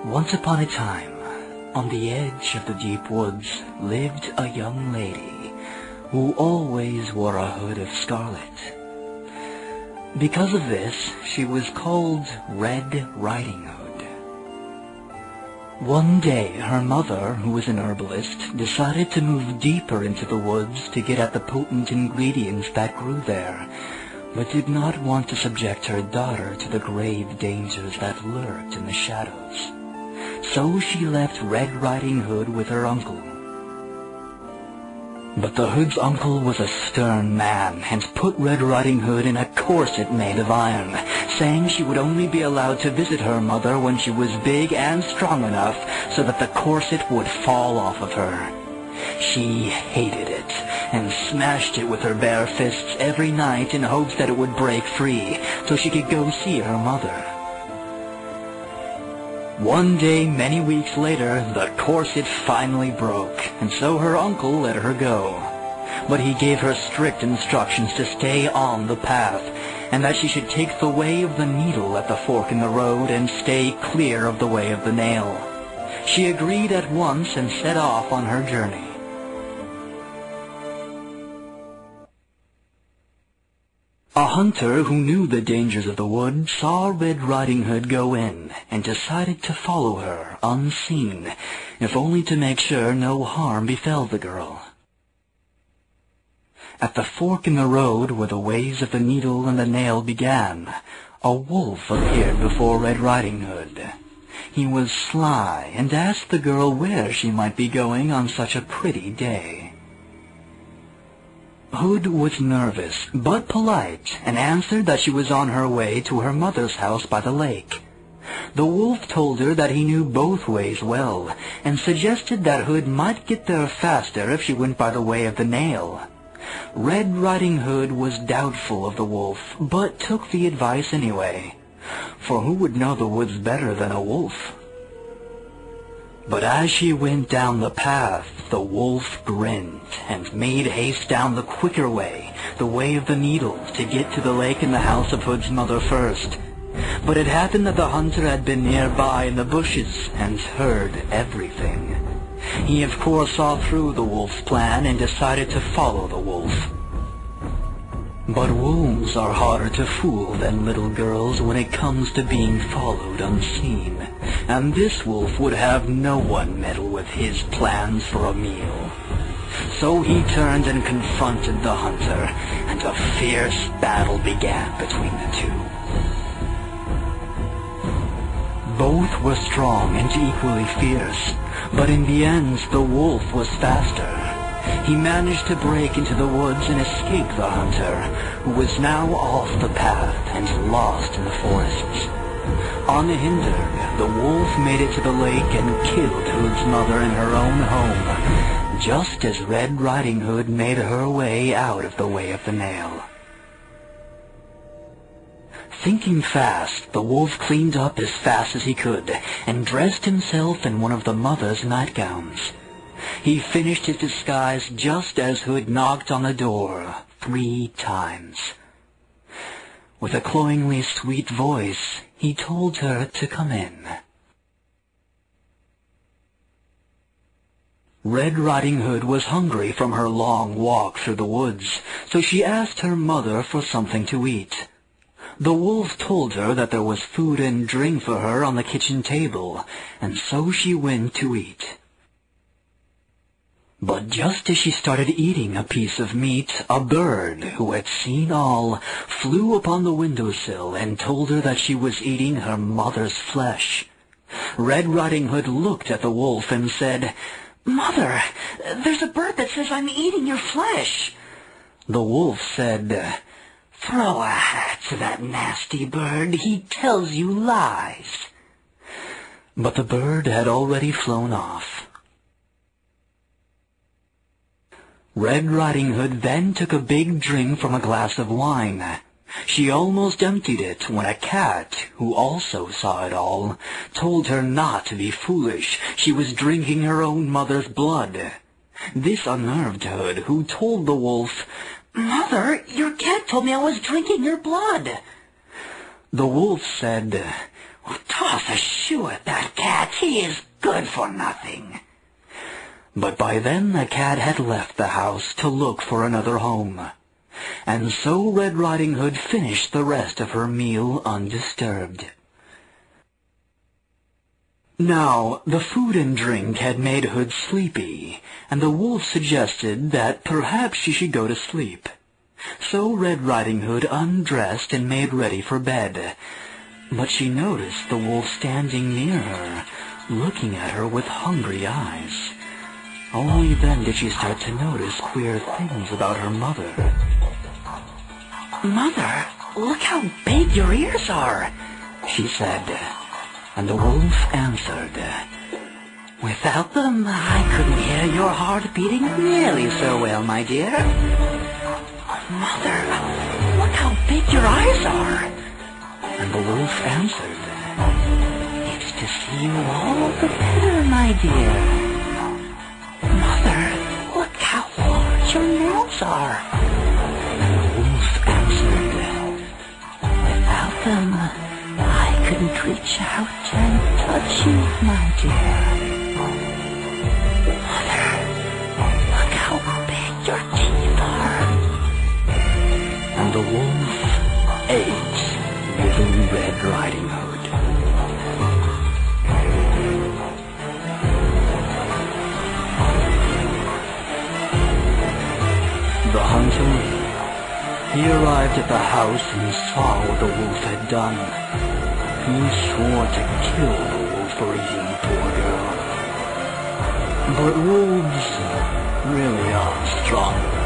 Once upon a time, on the edge of the deep woods, lived a young lady who always wore a hood of scarlet. Because of this, she was called Red Riding Hood. One day, her mother, who was an herbalist, decided to move deeper into the woods to get at the potent ingredients that grew there, but did not want to subject her daughter to the grave dangers that lurked in the shadows. So she left Red Riding Hood with her uncle. But the Hood's uncle was a stern man and put Red Riding Hood in a corset made of iron, saying she would only be allowed to visit her mother when she was big and strong enough so that the corset would fall off of her. She hated it and smashed it with her bare fists every night in hopes that it would break free so she could go see her mother. One day, many weeks later, the corset finally broke, and so her uncle let her go. But he gave her strict instructions to stay on the path, and that she should take the way of the needle at the fork in the road and stay clear of the way of the nail. She agreed at once and set off on her journey. A hunter who knew the dangers of the wood saw Red Riding Hood go in and decided to follow her unseen, if only to make sure no harm befell the girl. At the fork in the road where the ways of the needle and the nail began, a wolf appeared before Red Riding Hood. He was sly and asked the girl where she might be going on such a pretty day. Hood was nervous, but polite, and answered that she was on her way to her mother's house by the lake. The wolf told her that he knew both ways well, and suggested that Hood might get there faster if she went by the way of the nail. Red Riding Hood was doubtful of the wolf, but took the advice anyway, for who would know the woods better than a wolf? But as she went down the path, the wolf grinned and made haste down the quicker way, the way of the needle, to get to the lake and the house of Hood's mother first. But it happened that the hunter had been nearby in the bushes and heard everything. He of course saw through the wolf's plan and decided to follow the wolf. But wolves are harder to fool than little girls when it comes to being followed unseen, and this wolf would have no one meddle with his plans for a meal. So he turned and confronted the hunter, and a fierce battle began between the two. Both were strong and equally fierce, but in the end the wolf was faster. He managed to break into the woods and escape the hunter, who was now off the path and lost in the forests. Unhindered, the wolf made it to the lake and killed Hood's mother in her own home, just as Red Riding Hood made her way out of the way of the nail. Thinking fast, the wolf cleaned up as fast as he could and dressed himself in one of the mother's nightgowns. He finished his disguise just as Hood knocked on the door 3 times. With a cloyingly sweet voice, he told her to come in. Red Riding Hood was hungry from her long walk through the woods, so she asked her mother for something to eat. The wolf told her that there was food and drink for her on the kitchen table, and so she went to eat. But just as she started eating a piece of meat, a bird, who had seen all, flew upon the windowsill and told her that she was eating her mother's flesh. Red Riding Hood looked at the wolf and said, "Mother, there's a bird that says I'm eating your flesh." The wolf said, "Throw a hat to that nasty bird. He tells you lies." But the bird had already flown off. Red Riding Hood then took a big drink from a glass of wine. She almost emptied it when a cat, who also saw it all, told her not to be foolish. She was drinking her own mother's blood. This unnerved Hood, who told the wolf, "Mother, your cat told me I was drinking your blood." The wolf said, "Toss a shoe at that cat. He is good for nothing." But by then the cat had left the house to look for another home. And so Red Riding Hood finished the rest of her meal undisturbed. Now, the food and drink had made Hood sleepy, and the wolf suggested that perhaps she should go to sleep. So Red Riding Hood undressed and made ready for bed. But she noticed the wolf standing near her, looking at her with hungry eyes. Only then did she start to notice queer things about her mother. "Mother, look how big your ears are," she said. And the wolf answered, "Without them, I couldn't hear your heart beating nearly so well, my dear." "Mother, look how big your eyes are." And the wolf answered, "It's to see you all the better, my dear." "Mother, look how large your nails are." And the wolf answered, "Without them, I couldn't reach out and touch you, my dear." "Mother, look how big your teeth are." And the wolf ate little Red Riding Hood. The hunter, he arrived at the house and saw what the wolf had done. He swore to kill the wolf for eating the poor girl. But wolves really are stronger.